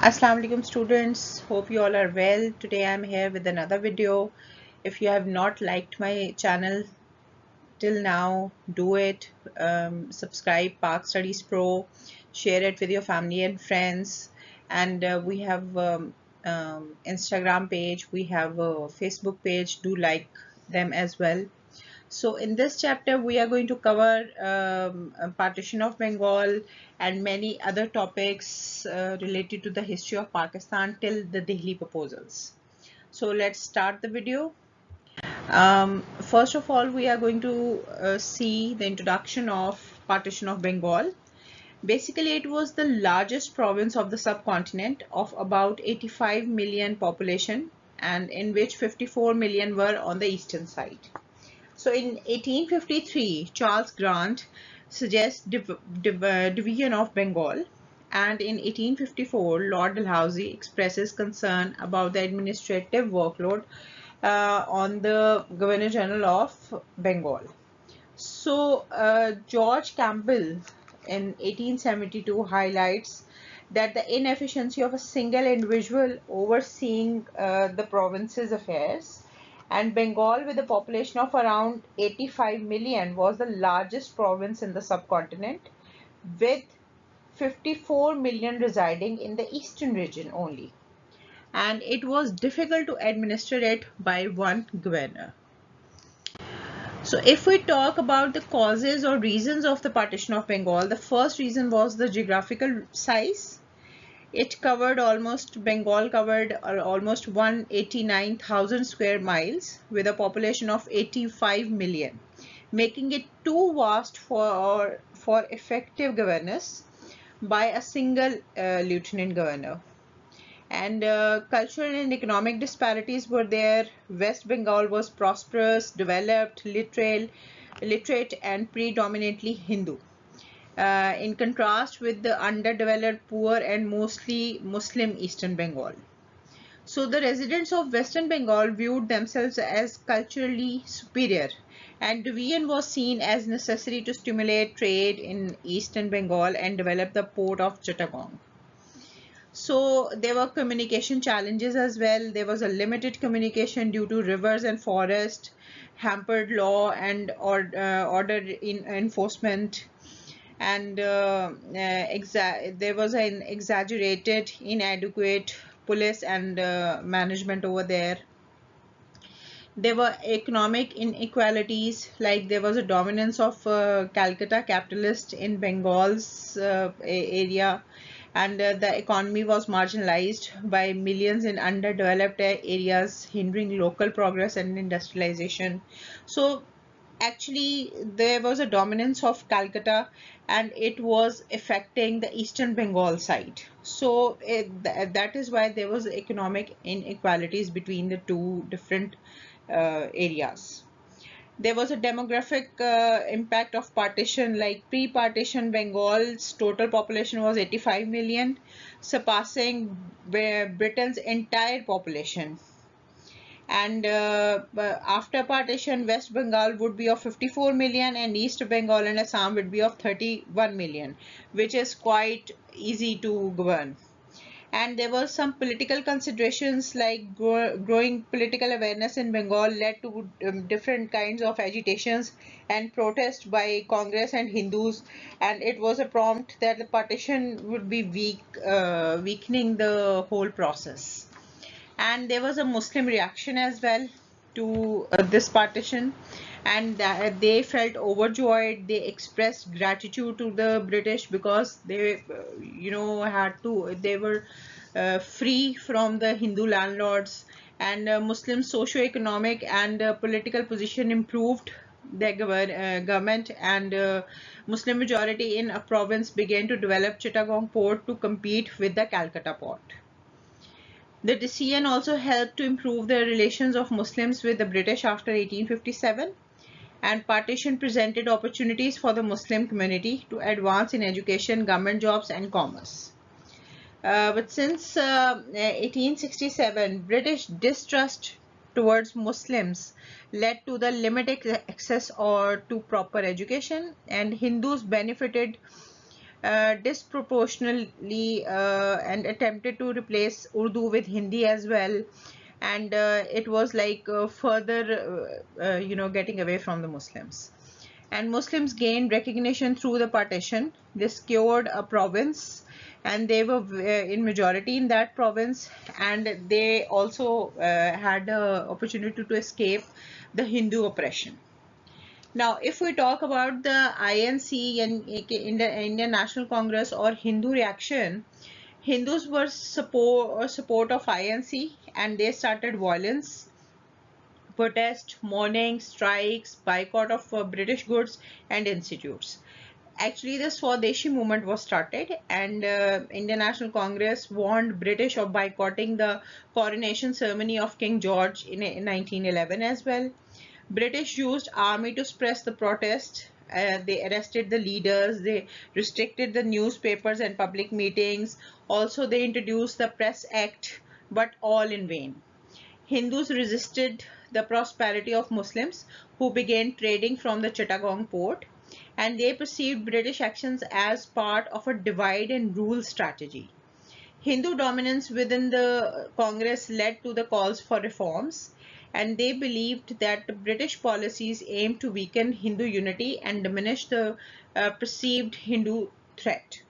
Assalamu alaikum students, hope you all are well. Today I'm here with another video. If you have not liked my channel till now, do it. Subscribe Park Studies Pro, share it with your family and friends. And we have Instagram page, we have a Facebook page, do like them as well. So in this chapter, we are going to cover Partition of Bengal and many other topics related to the history of Pakistan till the Dehli proposals. So let's start the video. First of all, we are going to see the introduction of Partition of Bengal. Basically, it was the largest province of the subcontinent of about 85 million population, and in which 54 million were on the eastern side. So in 1853, Charles Grant suggests division of Bengal, and in 1854, Lord Dalhousie expresses concern about the administrative workload on the Governor General of Bengal. So George Campbell in 1872 highlights that the inefficiency of a single individual overseeing the province's affairs, and Bengal, with a population of around 85 million, was the largest province in the subcontinent, with 54 million residing in the eastern region only, and it was difficult to administer it by one governor. So if we talk about the causes or reasons of the partition of Bengal, the first reason was the geographical size. Bengal covered almost 189,000 square miles with a population of 85 million, making it too vast for effective governance by a single lieutenant governor. And cultural and economic disparities were there. West Bengal was prosperous, developed, literate and predominantly Hindu. In contrast with the underdeveloped, poor and mostly Muslim Eastern Bengal. So the residents of Western Bengal viewed themselves as culturally superior, and division was seen as necessary to stimulate trade in Eastern Bengal and develop the port of Chittagong. So there were communication challenges as well. There was a limited communication due to rivers and forest, hampered law and order in enforcement, and there was an exaggerated, inadequate police and management over there. There were economic inequalities, like there was a dominance of Calcutta capitalists in Bengal's area, and the economy was marginalized by millions in underdeveloped areas, hindering local progress and industrialization. So actually there was a dominance of Calcutta and it was affecting the Eastern Bengal side. So that is why there was economic inequalities between the two different areas. There was a demographic impact of partition, like pre-partition Bengal's total population was 85 million, surpassing Britain's entire population. And after partition, West Bengal would be of 54 million and East Bengal and Assam would be of 31 million, which is quite easy to govern. And there were some political considerations, like growing political awareness in Bengal led to different kinds of agitations and protests by Congress and Hindus, and it was a prompt that the partition would be weakening the whole process. And there was a Muslim reaction as well to this partition, and they felt overjoyed. They expressed gratitude to the British because they they were free from the Hindu landlords, and Muslim socio-economic and political position improved. Their government and Muslim majority in a province began to develop Chittagong port to compete with the Calcutta port. The decision also helped to improve the relations of Muslims with the British after 1857, and partition presented opportunities for the Muslim community to advance in education, government jobs and commerce. But since 1867, British distrust towards Muslims led to the limited access or to proper education, and Hindus benefited disproportionately and attempted to replace Urdu with Hindi as well. And it was like further, getting away from the Muslims. And Muslims gained recognition through the partition. They secured a province, and they were in majority in that province, and they also had the opportunity to escape the Hindu oppression. Now, if we talk about the INC and Indian National Congress or Hindu reaction, Hindus were support of INC, and they started violence, protest, mourning, strikes, boycott of British goods and institutes. Actually, the Swadeshi movement was started, and Indian National Congress warned British of boycotting the coronation ceremony of King George in 1911 as well. British used army to suppress the protest. They arrested the leaders. They restricted the newspapers and public meetings. Also, they introduced the Press Act, but all in vain. Hindus resisted the prosperity of Muslims, who began trading from the Chittagong port, and they perceived British actions as part of a divide and rule strategy. Hindu dominance within the Congress led to the calls for reforms, and they believed that British policies aimed to weaken Hindu unity and diminish the perceived Hindu threat.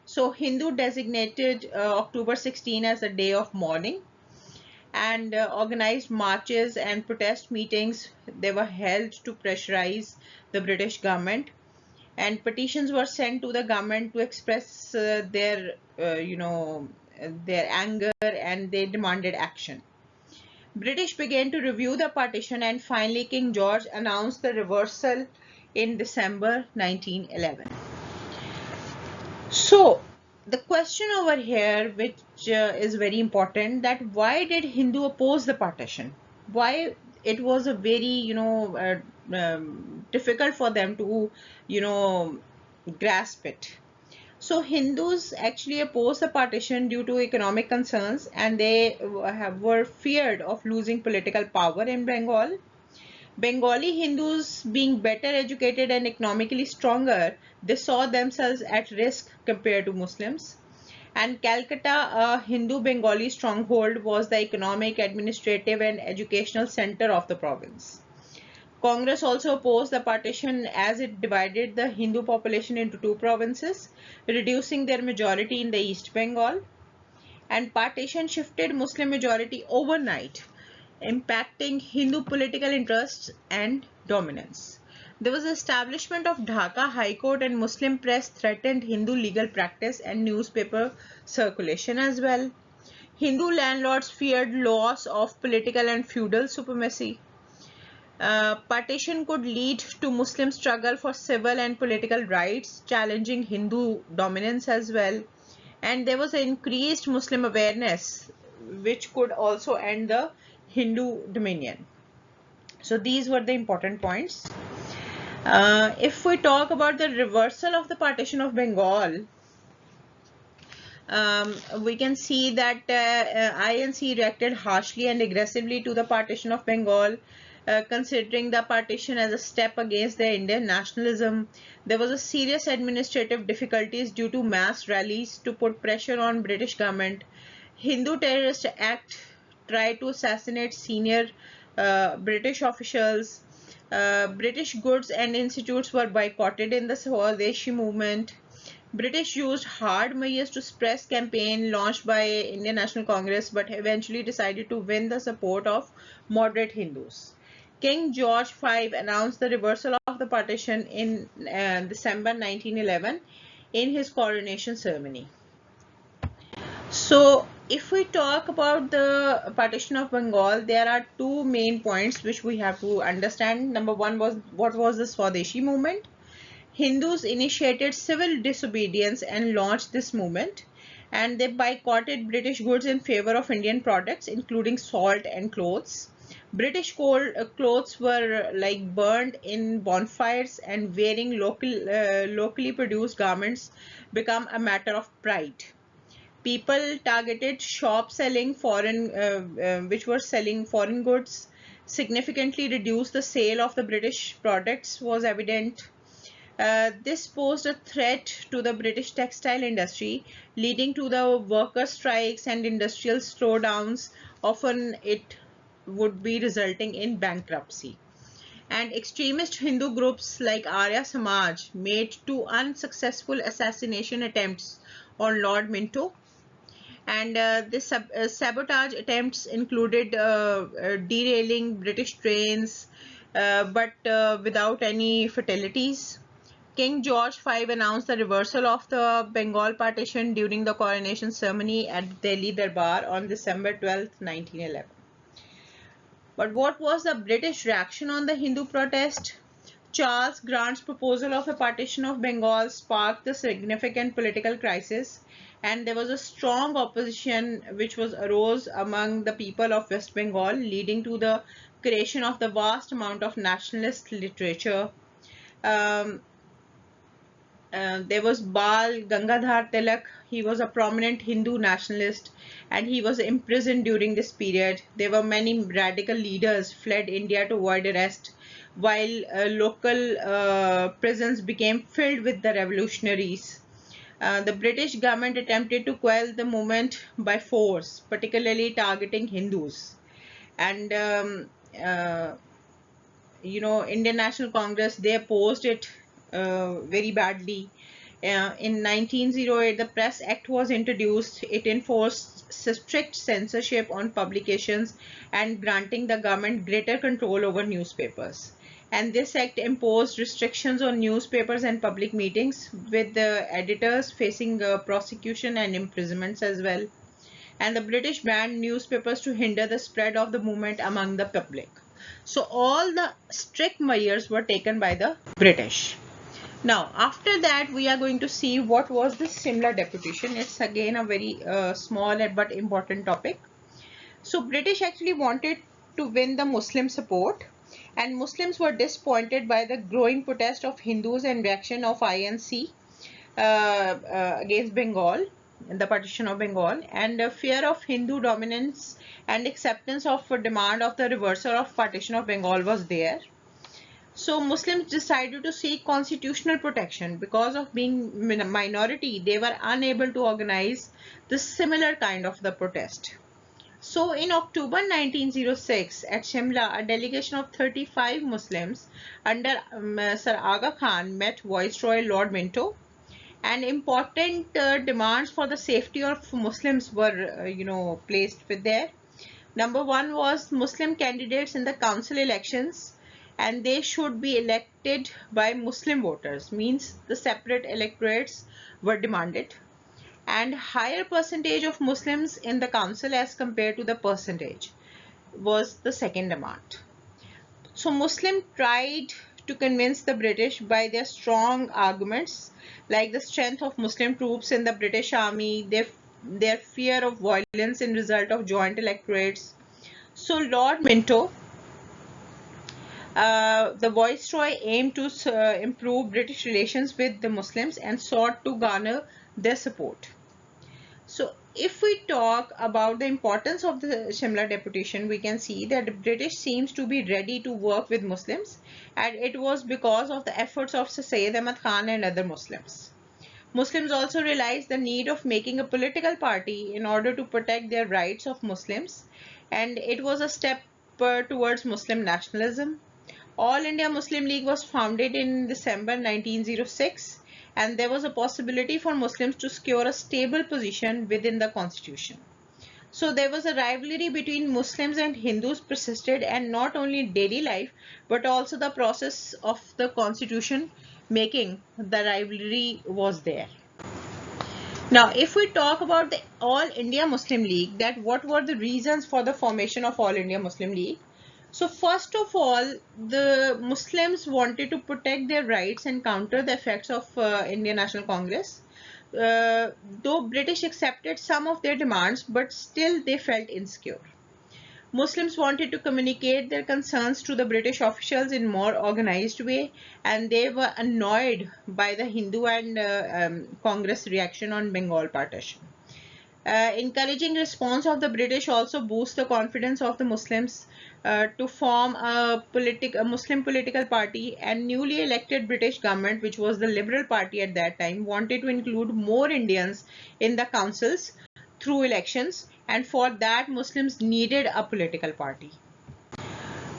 So Hindu designated October 16 as a day of mourning, and organized marches and protest meetings. They were held to pressurize the British government, and petitions were sent to the government to express their anger, and they demanded action. British began to review the partition, and finally King George announced the reversal in December 1911. So the question over here, which is very important, that why did Hindu oppose the partition? Why it was a very difficult for them to grasp it. So Hindus actually opposed the partition due to economic concerns, and they were feared of losing political power in Bengal. Bengali Hindus, being better educated and economically stronger, they saw themselves at risk compared to Muslims. And Calcutta, a Hindu Bengali stronghold, was the economic, administrative and educational center of the province. Congress also opposed the partition as it divided the Hindu population into two provinces, reducing their majority in the East Bengal. And partition shifted Muslim majority overnight, impacting Hindu political interests and dominance. There was establishment of Dhaka High Court, and Muslim press threatened Hindu legal practice and newspaper circulation as well. Hindu landlords feared loss of political and feudal supremacy. Partition could lead to Muslim struggle for civil and political rights, challenging Hindu dominance as well. And there was an increased Muslim awareness, which could also end the Hindu dominion. So these were the important points. If we talk about the reversal of the partition of Bengal, we can see that INC reacted harshly and aggressively to the partition of Bengal, considering the partition as a step against their Indian nationalism. There was a serious administrative difficulties due to mass rallies to put pressure on British government. Hindu Terrorist Act tried to assassinate senior British officials. British goods and institutes were boycotted in the Swadeshi movement. British used hard measures to suppress campaign launched by Indian National Congress, but eventually decided to win the support of moderate Hindus. King George V announced the reversal of the partition in December 1911 in his coronation ceremony. So if we talk about the partition of Bengal, there are two main points which we have to understand. Number one was, what was the Swadeshi movement? Hindus initiated civil disobedience and launched this movement, and they boycotted British goods in favor of Indian products, including salt and clothes. British clothes were like burned in bonfires, and wearing locally produced garments became a matter of pride. People targeted shops selling which were selling foreign goods. Significantly reduced the sale of the British products was evident. This posed a threat to the British textile industry, leading to the worker strikes and industrial slowdowns. Often it would be resulting in bankruptcy. And extremist Hindu groups like Arya Samaj made two unsuccessful assassination attempts on Lord Minto. And this sabotage attempts included derailing British trains, but without any fatalities. King George V announced the reversal of the Bengal partition during the coronation ceremony at Delhi Darbar on December 12, 1911. But what was the British reaction on the Hindu protest? Charles Grant's proposal of a partition of Bengal sparked the significant political crisis, and there was a strong opposition which arose among the people of West Bengal, leading to the creation of the vast amount of nationalist literature. There was Bal Gangadhar Tilak. He was a prominent Hindu nationalist and he was imprisoned during this period. There were many radical leaders fled India to avoid arrest, while local prisons became filled with the revolutionaries. The British government attempted to quell the movement by force, particularly targeting Hindus. And Indian National Congress, they opposed it very badly. In 1908, the Press Act was introduced. It enforced strict censorship on publications and granting the government greater control over newspapers. And this act imposed restrictions on newspapers and public meetings, with the editors facing prosecution and imprisonments as well. And the British banned newspapers to hinder the spread of the movement among the public. So all the strict measures were taken by the British. Now, after that, we are going to see what was the Simla Deputation. It's again a very small but important topic. So, British actually wanted to win the Muslim support, and Muslims were disappointed by the growing protest of Hindus and reaction of INC against Bengal, the partition of Bengal, and the fear of Hindu dominance and acceptance of a demand of the reversal of partition of Bengal was there. So Muslims decided to seek constitutional protection. Because of being minority, they were unable to organize the similar kind of the protest. So in October 1906 at Simla, a delegation of 35 Muslims under Sir Aga Khan met Viceroy Lord Minto, and important demands for the safety of Muslims were placed with there. Number one was Muslim candidates in the council elections, and they should be elected by Muslim voters, means the separate electorates were demanded, and higher percentage of Muslims in the council as compared to the percentage was the second demand. So Muslim tried to convince the British by their strong arguments, like the strength of Muslim troops in the British army, their fear of violence in result of joint electorates. So Lord Minto, the Viceroy, aimed to improve British relations with the Muslims and sought to garner their support. So if we talk about the importance of the Simla Deputation, we can see that the British seems to be ready to work with Muslims, and it was because of the efforts of Sayyid Ahmad Khan and other Muslims. Muslims also realized the need of making a political party in order to protect their rights of Muslims, and it was a step towards Muslim nationalism. All India Muslim League was founded in December 1906, and there was a possibility for Muslims to secure a stable position within the constitution. So there was a rivalry between Muslims and Hindus persisted, and not only in daily life but also the process of the constitution making, the rivalry was there. Now if we talk about the All India Muslim League, that what were the reasons for the formation of All India Muslim League? So first of all, the Muslims wanted to protect their rights and counter the effects of Indian National Congress. Though British accepted some of their demands, but still they felt insecure. Muslims wanted to communicate their concerns to the British officials in more organized way, and they were annoyed by the Hindu and Congress reaction on Bengal partition. Encouraging response of the British also boosts the confidence of the Muslims to form a Muslim political party, and newly elected British government, which was the Liberal Party at that time, wanted to include more Indians in the councils through elections, and for that Muslims needed a political party.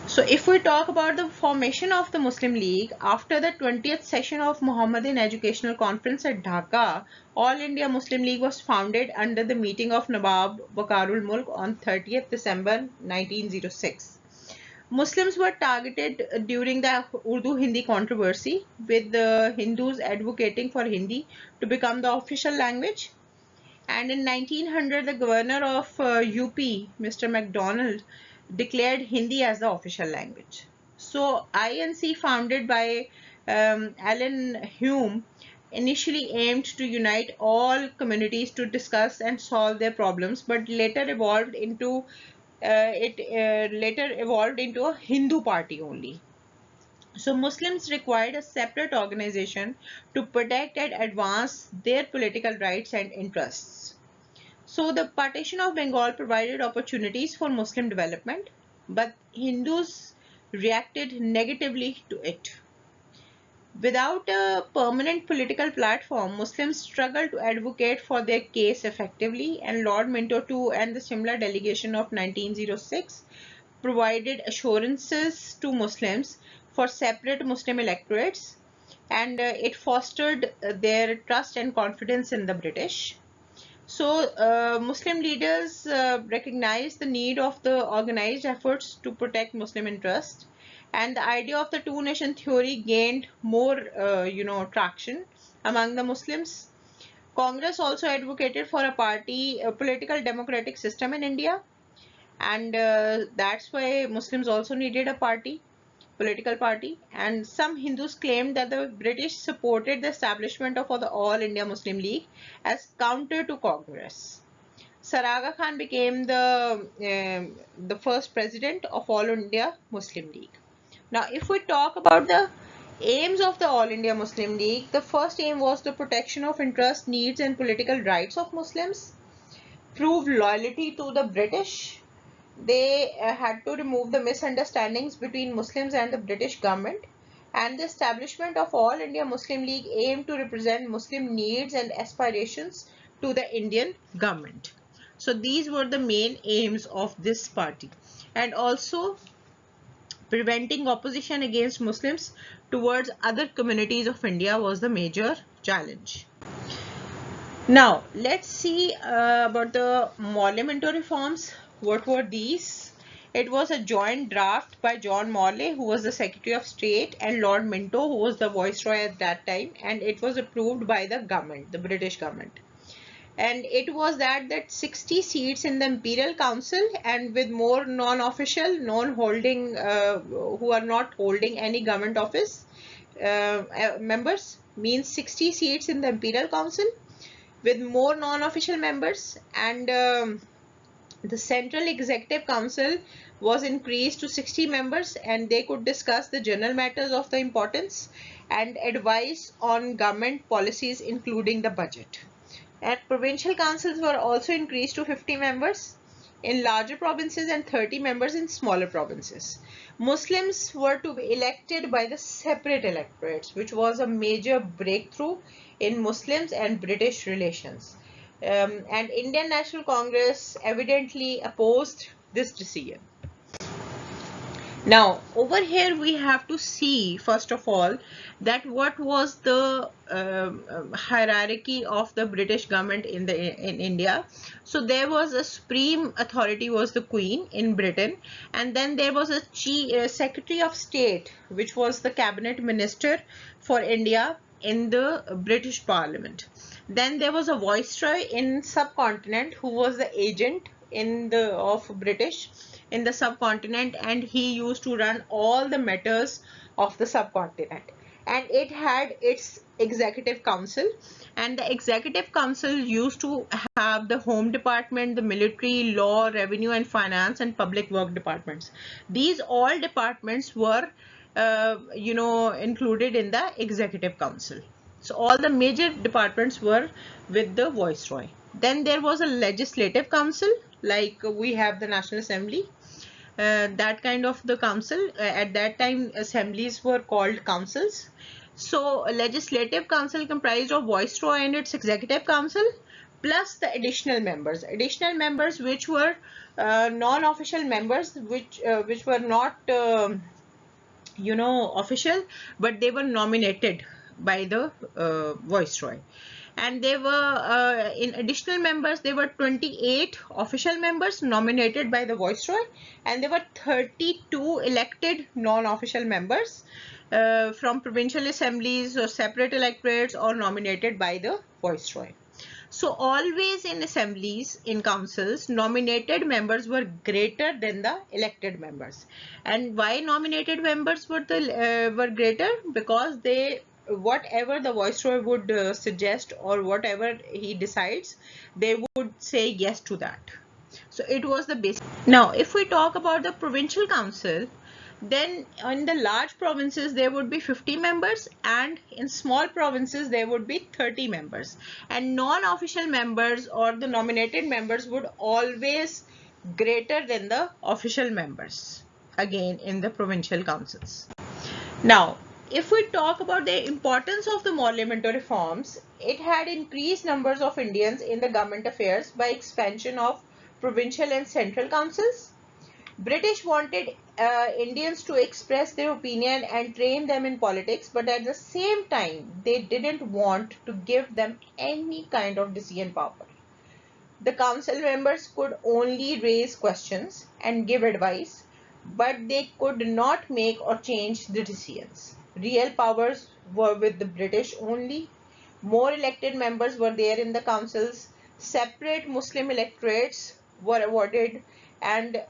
So if we talk about the formation of the Muslim League, after the 20th session of Mohammedan Educational Conference at Dhaka, All India Muslim League was founded under the meeting of Nawab Wakarul Mulk on 30th December 1906. Muslims were targeted during the Urdu-Hindi controversy, with the Hindus advocating for Hindi to become the official language. And in 1900, the governor of UP, Mr. MacDonald, declared Hindi as the official language. So INC, founded by Alan Hume, initially aimed to unite all communities to discuss and solve their problems, but later evolved into a Hindu party only. So Muslims required a separate organization to protect and advance their political rights and interests. So the partition of Bengal provided opportunities for Muslim development, but Hindus reacted negatively to it. Without a permanent political platform, Muslims struggled to advocate for their case effectively, and Lord Minto II and the Simla delegation of 1906 provided assurances to Muslims for separate Muslim electorates, and it fostered their trust and confidence in the British. So Muslim leaders recognized the need of the organized efforts to protect Muslim interests, and the idea of the two-nation theory gained more, traction among the Muslims. Congress also advocated for a political democratic system in India, and that's why Muslims also needed a political party. And some Hindus claimed that the British supported the establishment of the All India Muslim League as counter to Congress. Sir Aga Khan became the first president of All India Muslim League. Now, if we talk about the aims of the All India Muslim League, the first aim was the protection of interests, needs, and political rights of Muslims, prove loyalty to the British. They had to remove the misunderstandings between Muslims and the British government, and the establishment of All India Muslim League aimed to represent Muslim needs and aspirations to the Indian government. So these were the main aims of this party, and also preventing opposition against Muslims towards other communities of India was the major challenge. Now let's see about the Morley Minto reforms. What were these? It was a joint draft by John Morley, who was the Secretary of State, and Lord Minto, who was the Viceroy at that time, and it was approved by the government, the British government. And it was that 60 seats in the Imperial Council, and with more non-official, non-holding, who are not holding any government office members, means 60 seats in the Imperial Council with more non-official members, and the Central Executive Council was increased to 60 members, and they could discuss the general matters of the importance and advise on government policies, including the budget. And provincial councils were also increased to 50 members in larger provinces and 30 members in smaller provinces. Muslims were to be elected by the separate electorates, which was a major breakthrough in Muslims and British relations. And Indian National Congress evidently opposed this decision. Now over here we have to see, first of all, that what was the hierarchy of the British government in India. So there was a supreme authority, was the Queen in Britain, and then there was a Secretary of State, which was the cabinet minister for India in the British Parliament. Then there was a Viceroy in subcontinent, who was the agent of British in the subcontinent, and he used to run all the matters of the subcontinent. And it had its executive council, and the executive council used to have the home department, the military, law, revenue and finance, and public work departments. These all departments were included in the executive council. So all the major departments were with the Viceroy. Then there was a legislative council, like we have the National Assembly. That kind of the council. At that time, assemblies were called councils. So, a legislative council comprised of Viceroy and its executive council, plus the additional members. Additional members which were non-official members, which were not official, but they were nominated by the Viceroy. And they were in additional members, there were 28 official members nominated by the Viceroy, and there were 32 elected non-official members from provincial assemblies or separate electorates or nominated by the Viceroy. So always in assemblies, in councils, nominated members were greater than the elected members. And why nominated members were greater? Because whatever the Viceroy would suggest or whatever he decides, they would say yes to that. So it was the basic. Now, if we talk about the provincial council, then in the large provinces there would be 50 members, and in small provinces there would be 30 members, and non-official members or the nominated members would always greater than the official members, again in the provincial councils. Now, if we talk about the importance of the Morley Minto reforms, it had increased numbers of Indians in the government affairs by expansion of provincial and central councils. British wanted Indians to express their opinion and train them in politics, but at the same time, they didn't want to give them any kind of decision power. The council members could only raise questions and give advice, but they could not make or change the decisions. Real powers were with the British only. More elected members were there in the councils. Separate Muslim electorates were awarded, and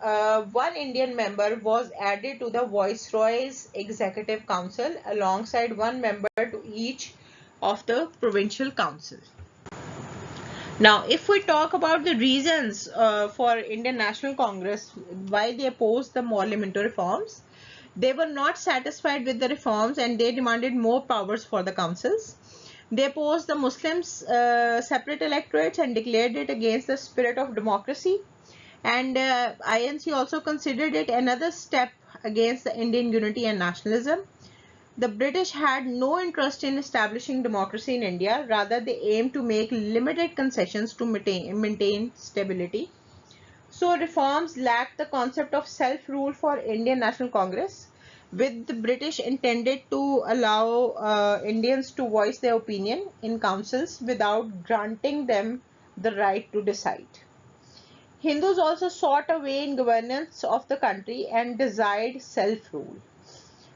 one Indian member was added to the Viceroy's Executive Council alongside one member to each of the provincial council. Now, if we talk about the reasons for Indian National Congress, why they opposed the Morley Minto reforms, they were not satisfied with the reforms and they demanded more powers for the councils. They opposed the Muslims' separate electorates and declared it against the spirit of democracy. And INC also considered it another step against the Indian unity and nationalism. The British had no interest in establishing democracy in India. Rather, they aimed to make limited concessions to maintain stability. So, reforms lacked the concept of self-rule for Indian National Congress, with the British intended to allow Indians to voice their opinion in councils without granting them the right to decide. Hindus also sought a way in governance of the country and desired self-rule.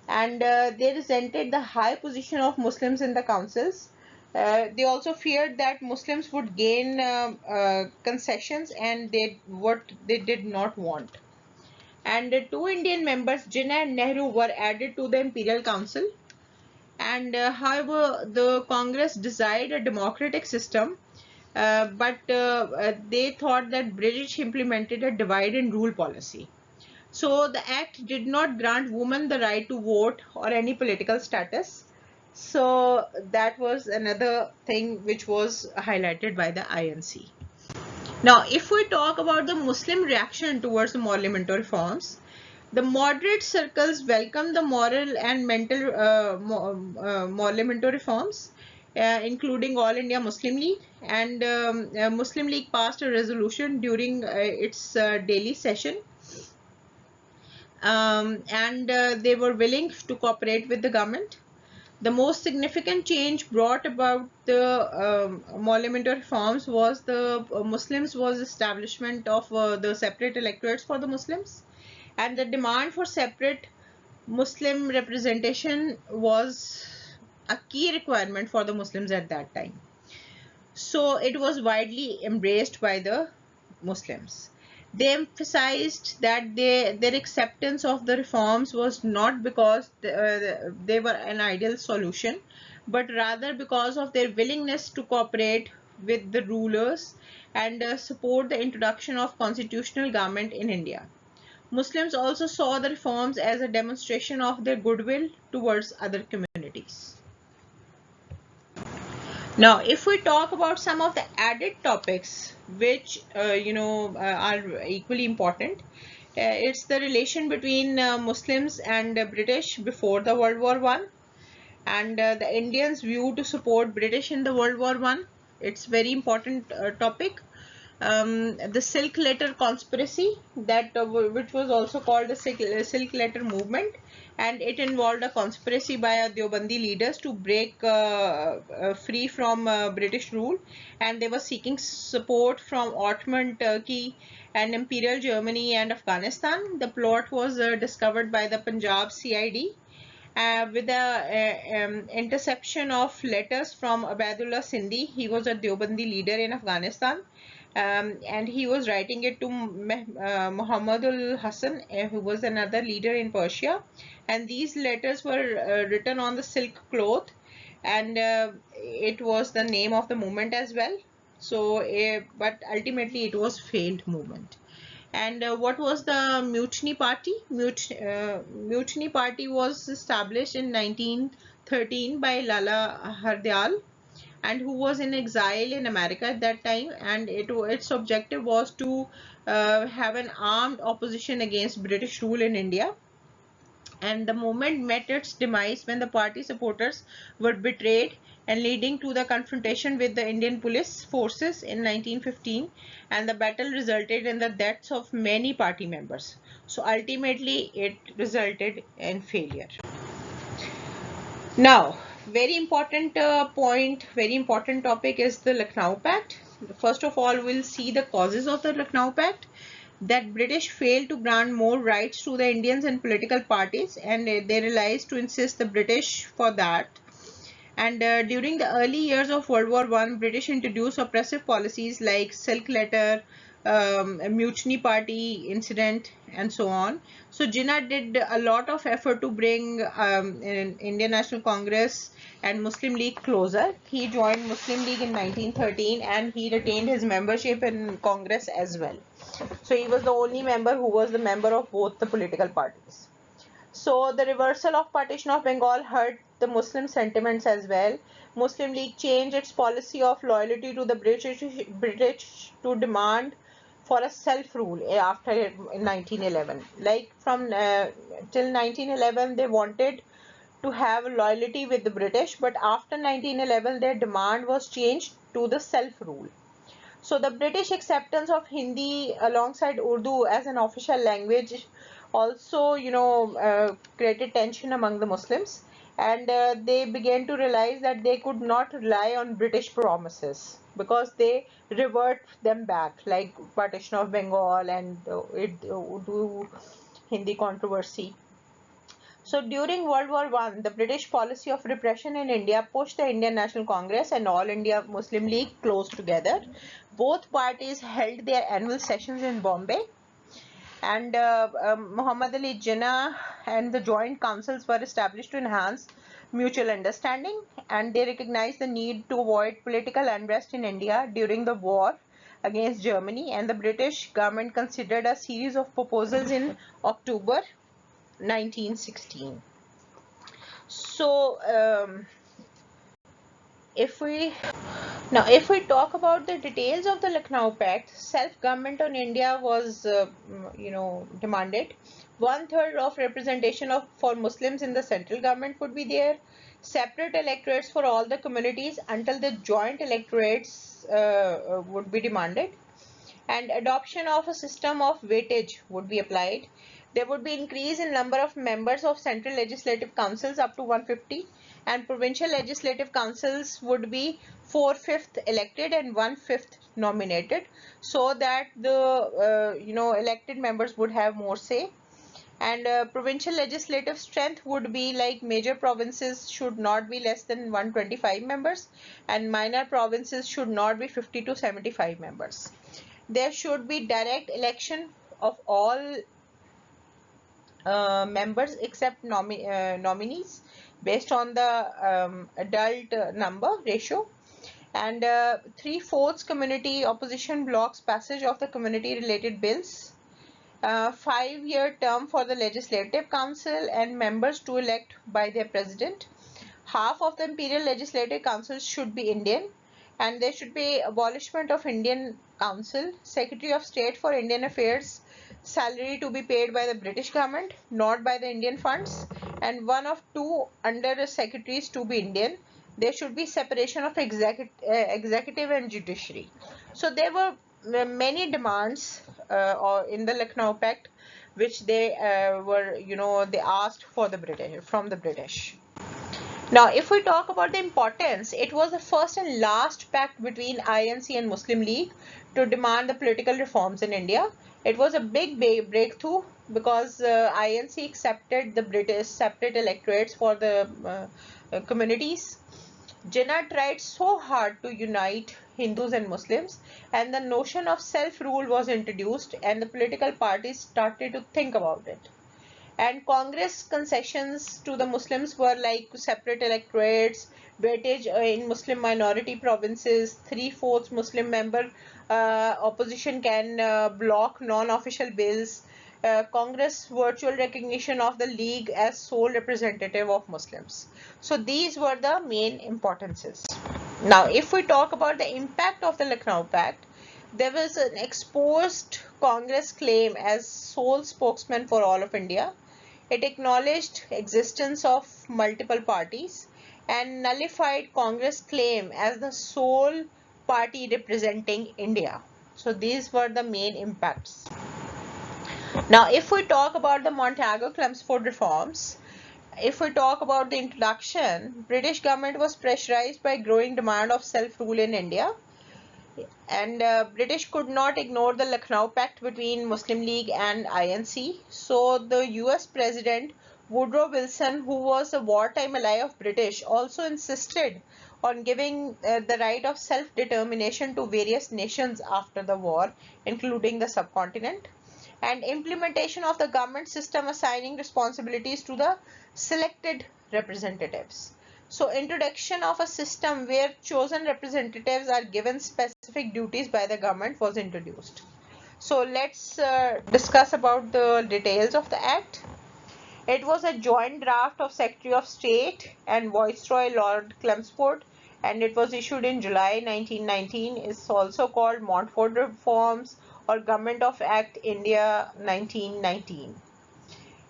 And they resented the high position of Muslims in the councils. They also feared that Muslims would gain concessions, and what they did not want. And two Indian members, Jinnah and Nehru, were added to the Imperial Council. And however, the Congress desired a democratic system, but they thought that British implemented a divide and rule policy. So the act did not grant women the right to vote or any political status. So that was another thing which was highlighted by the INC. Now, if we talk about the Muslim reaction towards the Morley Minto reforms, the moderate circles welcomed the moral and mental Morley Minto reforms, including All India Muslim League, and Muslim League passed a resolution during its Delhi session. And they were willing to cooperate with the government. The most significant change brought about the Morley Minto reforms was the Muslims was establishment of the separate electorates for the Muslims, and the demand for separate Muslim representation was a key requirement for the Muslims at that time. So it was widely embraced by the Muslims. They emphasized that their acceptance of the reforms was not because they were an ideal solution, but rather because of their willingness to cooperate with the rulers and support the introduction of constitutional government in India. Muslims also saw the reforms as a demonstration of their goodwill towards other communities. Now, if we talk about some of the added topics which are equally important, it's the relation between Muslims and British before the World War One, and the Indians' view to support British in the World War One. It's very important topic. The Silk Letter conspiracy, that which was also called the Silk Letter movement, and it involved a conspiracy by Deobandi leaders to break free from British rule, and they were seeking support from Ottoman Turkey and Imperial Germany and Afghanistan. The plot was discovered by the Punjab CID with the interception of letters from Abdullah Sindhi. He was a Deobandi leader in Afghanistan, and he was writing it to Muhammadul Hassan, who was another leader in Persia. And these letters were written on the silk cloth, and it was the name of the movement as well. So, but ultimately it was failed movement. And what was the Mutiny Party? Mutiny Party was established in 1913 by Lala Hardayal, and who was in exile in America at that time. And its objective was to have an armed opposition against British rule in India. And the movement met its demise when the party supporters were betrayed, and leading to the confrontation with the Indian police forces in 1915, and the battle resulted in the deaths of many party members. So ultimately it resulted in failure. Now, very important point, very important topic is the Lucknow Pact. First of all, we'll see the causes of the Lucknow Pact. That British failed to grant more rights to the Indians and political parties, and they realized to insist the British for that. And during the early years of World War One, British introduced oppressive policies like Silk Letter, a Mutiny Party incident, and so on. So Jinnah did a lot of effort to bring Indian National Congress and Muslim League closer. He joined Muslim League in 1913, and he retained his membership in Congress as well. So he was the only member who was the member of both the political parties. So the reversal of Partition of Bengal hurt the Muslim sentiments as well. Muslim League changed its policy of loyalty to the British to demand for a self-rule after 1911. Like from till 1911, they wanted to have loyalty with the British, but after 1911, their demand was changed to the self-rule. So the British acceptance of Hindi alongside Urdu as an official language also, created tension among the Muslims, and they began to realize that they could not rely on British promises because they revert them back, like Partition of Bengal and Urdu Hindi controversy. So during World War One, the British policy of repression in India pushed the Indian National Congress and All India Muslim League close together. Both parties held their annual sessions in Bombay, and Muhammad Ali Jinnah and the joint councils were established to enhance mutual understanding, and they recognized the need to avoid political unrest in India during the war against Germany, and the British government considered a series of proposals in October 1916. So if we talk about the details of the Lucknow Pact, self-government on India was demanded. 1/3 of representation for Muslims in the central government would be there. Separate electorates for all the communities until the joint electorates would be demanded, and adoption of a system of weightage would be applied. There would be increase in number of members of central legislative councils up to 150, and provincial legislative councils would be 4/5 elected and 1/5 nominated, so that the elected members would have more say. And provincial legislative strength would be like major provinces should not be less than 125 members, and minor provinces should not be 50 to 75 members. There should be direct election of all members except nominees based on the adult number ratio, and 3/4 community opposition blocks passage of the community related bills. 5-year term for the legislative council and members to elect by their president. half of the imperial legislative councils should be Indian, and there should be abolishment of Indian Council, Secretary of State for Indian Affairs, salary to be paid by the British government, not by the Indian funds, and one of two under secretaries to be Indian. There should be separation of executive and judiciary. So there were many demands in the Lucknow Pact, which they they asked for the British from the British. Now, if we talk about the importance, it was the first and last pact between INC and Muslim League to demand the political reforms in India. It was a big breakthrough because INC accepted the British separate electorates for the communities. Jinnah tried so hard to unite Hindus and Muslims, and the notion of self-rule was introduced, and the political parties started to think about it. And Congress concessions to the Muslims were like separate electorates, weightage in Muslim minority provinces, 3/4 Muslim member opposition can block non-official bills, Congress virtual recognition of the League as sole representative of Muslims. So these were the main importances. Now, if we talk about the impact of the Lucknow Pact, there was an exposed Congress claim as sole spokesman for all of India. It acknowledged existence of multiple parties and nullified Congress claim as the sole party representing India. So these were the main impacts. Now, if we talk about the Montagu-Chelmsford reforms, if we talk about the introduction, British government was pressurized by growing demand of self-rule in India, and British could not ignore the Lucknow Pact between Muslim League and INC. So the US President Woodrow Wilson, who was a wartime ally of British, also insisted on giving the right of self-determination to various nations after the war, including the subcontinent, and implementation of the government system assigning responsibilities to the selected representatives. So introduction of a system where chosen representatives are given specific duties by the government was introduced. So let's discuss about the details of the act. It was a joint draft of Secretary of State and Viceroy Lord Chelmsford, and it was issued in July 1919. It's also called Montfort Reforms or Government of Act India 1919.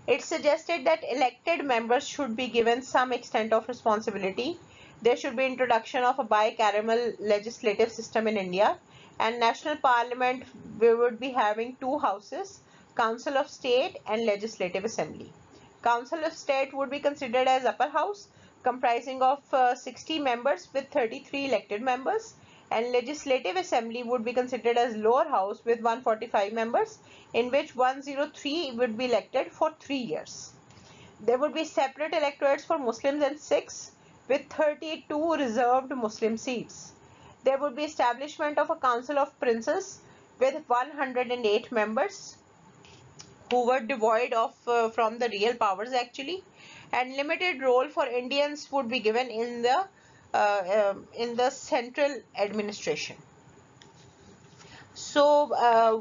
It suggested that elected members should be given some extent of responsibility. There should be introduction of a bicameral legislative system in India, and national parliament, we would be having two houses, Council of State and Legislative Assembly. Council of State would be considered as upper house, comprising of 60 members with 33 elected members, and Legislative Assembly would be considered as lower house with 145 members, in which 103 would be elected for 3 years. There would be separate electorates for Muslims and Sikhs with 32 reserved Muslim seats. There would be establishment of a Council of Princes with 108 members who were devoid of from the real powers actually, and limited role for Indians would be given in the central administration. So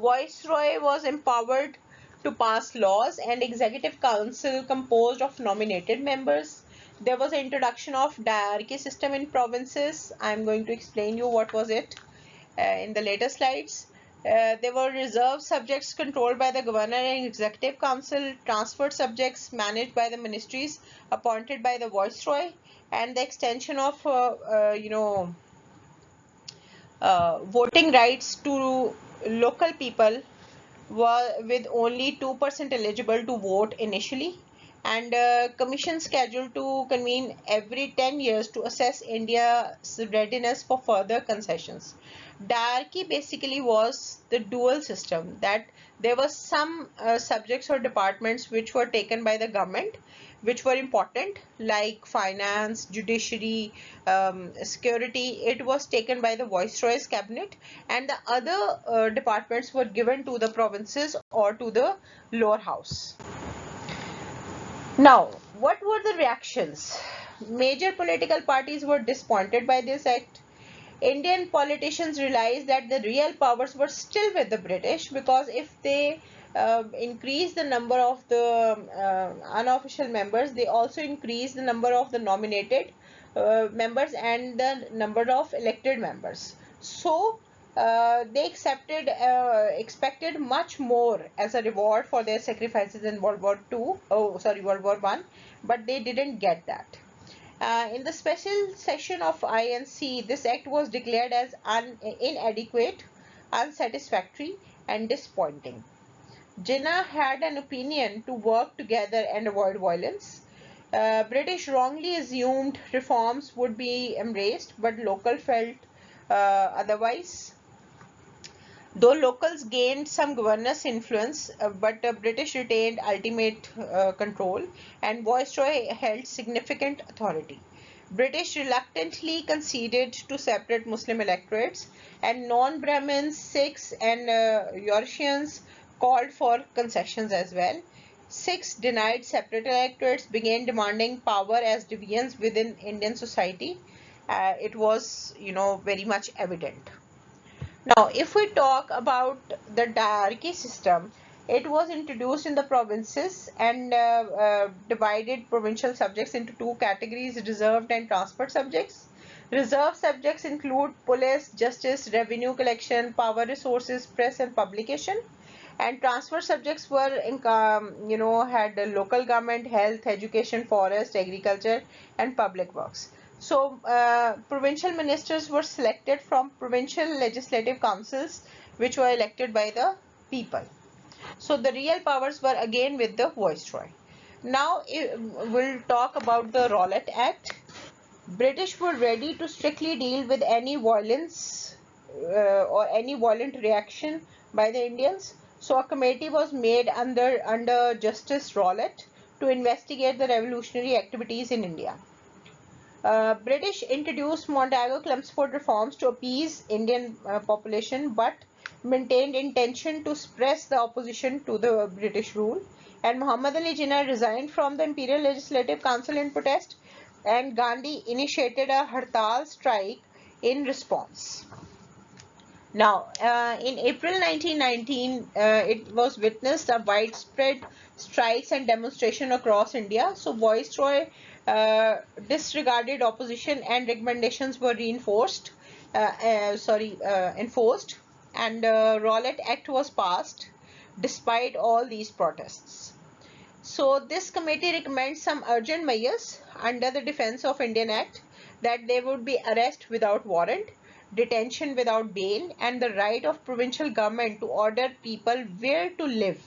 Viceroy was empowered to pass laws, and Executive Council composed of nominated members. There was an introduction of Diarchy system in provinces. I am going to explain you what was it in the later slides. There were reserved subjects controlled by the governor and executive council, transferred subjects managed by the ministries appointed by the viceroy, and the extension of voting rights to local people were with only 2% eligible to vote initially, and commission scheduled to convene every 10 years to assess India's readiness for further concessions. Diarchy basically was the dual system, that there were some subjects or departments which were taken by the government, which were important, like finance, judiciary, security. It was taken by the viceroy's cabinet, and the other departments were given to the provinces or to the lower house. Now, what were the reactions? Major political parties were disappointed by this act. Indian politicians realized that the real powers were still with the British, because if they increase the number of the unofficial members, they also increase the number of the nominated members and the number of elected members. So they expected much more as a reward for their sacrifices in World War One, but they didn't get that. In the special session of INC, this act was declared as inadequate, unsatisfactory, and disappointing. Jinnah had an opinion to work together and avoid violence. British wrongly assumed reforms would be embraced, but local felt otherwise. Though locals gained some governance influence, but British retained ultimate control, and Viceroy held significant authority. British reluctantly conceded to separate Muslim electorates, and non-Brahmins, Sikhs, and Yorkshians called for concessions as well. Sikhs denied separate electorates, began demanding power as deviance within Indian society. It was, very much evident. Now, if we talk about the Diarchy system, it was introduced in the provinces and divided provincial subjects into two categories, reserved and transferred subjects. Reserved subjects include police, justice, revenue collection, power resources, press and publication. And transfer subjects were, had local government, health, education, forest, agriculture, and public works. So, provincial ministers were selected from provincial legislative councils, which were elected by the people. So, the real powers were again with the viceroy. Now, we'll talk about the Rowlatt Act. British were ready to strictly deal with any violence or any violent reaction by the Indians. So, a committee was made under Justice Rowlatt to investigate the revolutionary activities in India. British introduced Montagu-Chelmsford reforms to appease Indian population, but maintained intention to suppress the opposition to the British rule. And Muhammad Ali Jinnah resigned from the Imperial Legislative Council in protest, and Gandhi initiated a Hartal strike in response. Now, in April 1919, it was witnessed a widespread strikes and demonstration across India. So, Viceroy disregarded opposition and recommendations were enforced, and Rowlatt Act was passed despite all these protests. So, this committee recommends some urgent measures under the Defence of Indian Act, that there would be arrest without warrant, detention without bail, and the right of provincial government to order people where to live.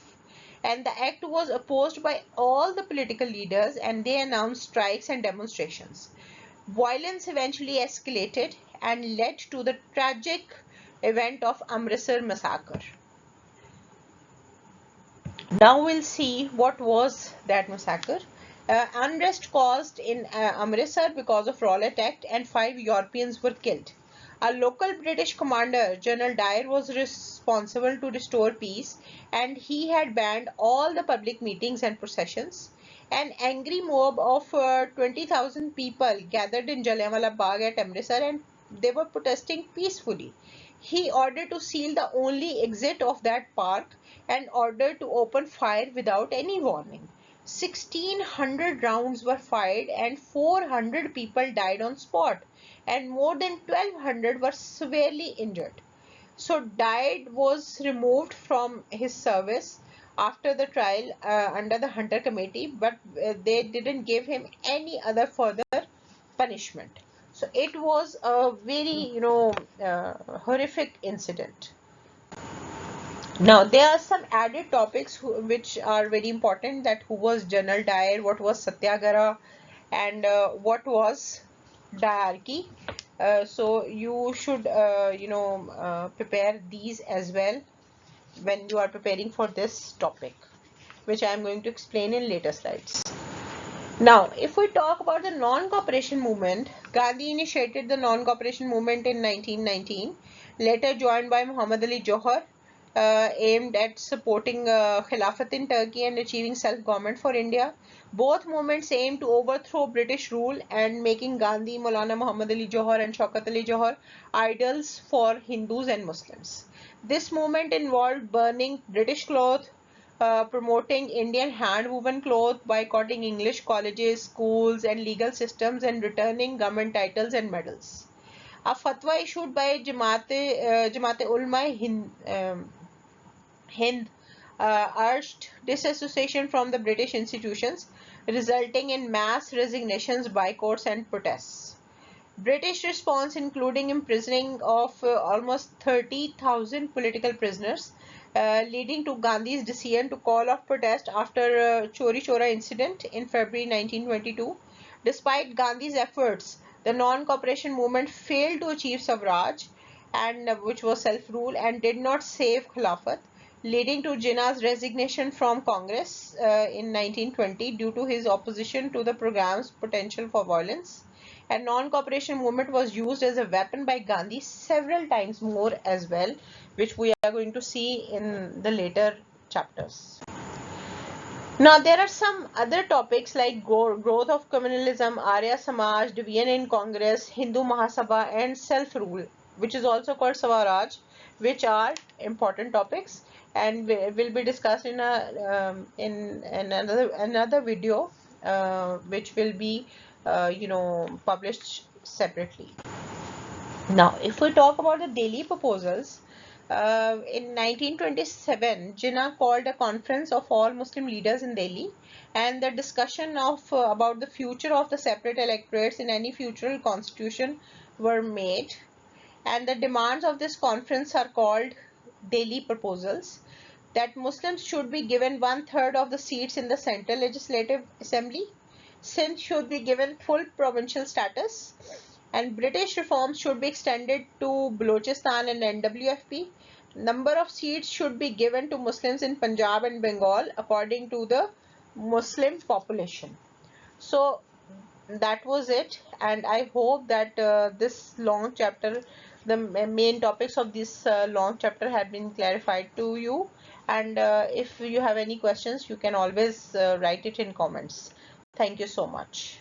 And the act was opposed by all the political leaders, and they announced strikes and demonstrations. Violence eventually escalated and led to the tragic event of Amritsar massacre. Now we'll see what was that massacre. Unrest caused in Amritsar because of Rowlatt Act, and 5 Europeans were killed. A local British commander, General Dyer, was responsible to restore peace, and he had banned all the public meetings and processions. An angry mob of 20,000 people gathered in Jallianwala Bagh at Amritsar, and they were protesting peacefully. He ordered to seal the only exit of that park and ordered to open fire without any warning. 1,600 rounds were fired and 400 people died on spot, and more than 1,200 were severely injured. So Dyer was removed from his service after the trial under the Hunter Committee, but they didn't give him any other further punishment. So it was a very, horrific incident. Now, there are some added topics which are very important, that who was General Dyer, what was Sataygraha, and what was Diarchy. So you should, prepare these as well when you are preparing for this topic, which I am going to explain in later slides. Now, if we talk about the non-cooperation movement, Gandhi initiated the non-cooperation movement in 1919, later joined by Muhammad Ali Johar, aimed at supporting Khilafat in Turkey and achieving self-government for India. Both movements aimed to overthrow British rule and making Gandhi, Maulana Muhammad Ali Johar and Shaukat Ali Johar idols for Hindus and Muslims. This movement involved burning British cloth, promoting Indian hand-woven cloth, boycotting English colleges, schools, and legal systems, and returning government titles and medals. A fatwa issued by Jamaat Ulma Hind urged disassociation from the British institutions, resulting in mass resignations, boycotts, and protests. British response, including imprisoning of almost 30,000 political prisoners, leading to Gandhi's decision to call off protest after Chori Chora incident in February 1922. Despite Gandhi's efforts, the non-cooperation movement failed to achieve Swaraj, and which was self-rule, and did not save Khilafat, leading to Jinnah's resignation from Congress in 1920 due to his opposition to the program's potential for violence. And non-cooperation movement was used as a weapon by Gandhi several times more as well, which we are going to see in the later chapters. Now there are some other topics like growth of communalism, Arya Samaj, division in Congress, Hindu Mahasabha, and self-rule, which is also called Swaraj, which are important topics and will be discussed in another video, which will be published separately. Now, if we talk about the Delhi proposals, in 1927, Jinnah called a conference of all Muslim leaders in Delhi, and the discussion of about the future of the separate electorates in any future constitution were made, and the demands of this conference are called Delhi proposals. That Muslims should be given 1/3 of the seats in the Central Legislative Assembly. Sindh should be given full provincial status, and British reforms should be extended to Balochistan and NWFP. Number of seats should be given to Muslims in Punjab and Bengal according to the Muslim population. So that was it, and I hope that this long chapter, the main topics of this long chapter had been clarified to you, and if you have any questions, you can always write it in comments. Thank you so much.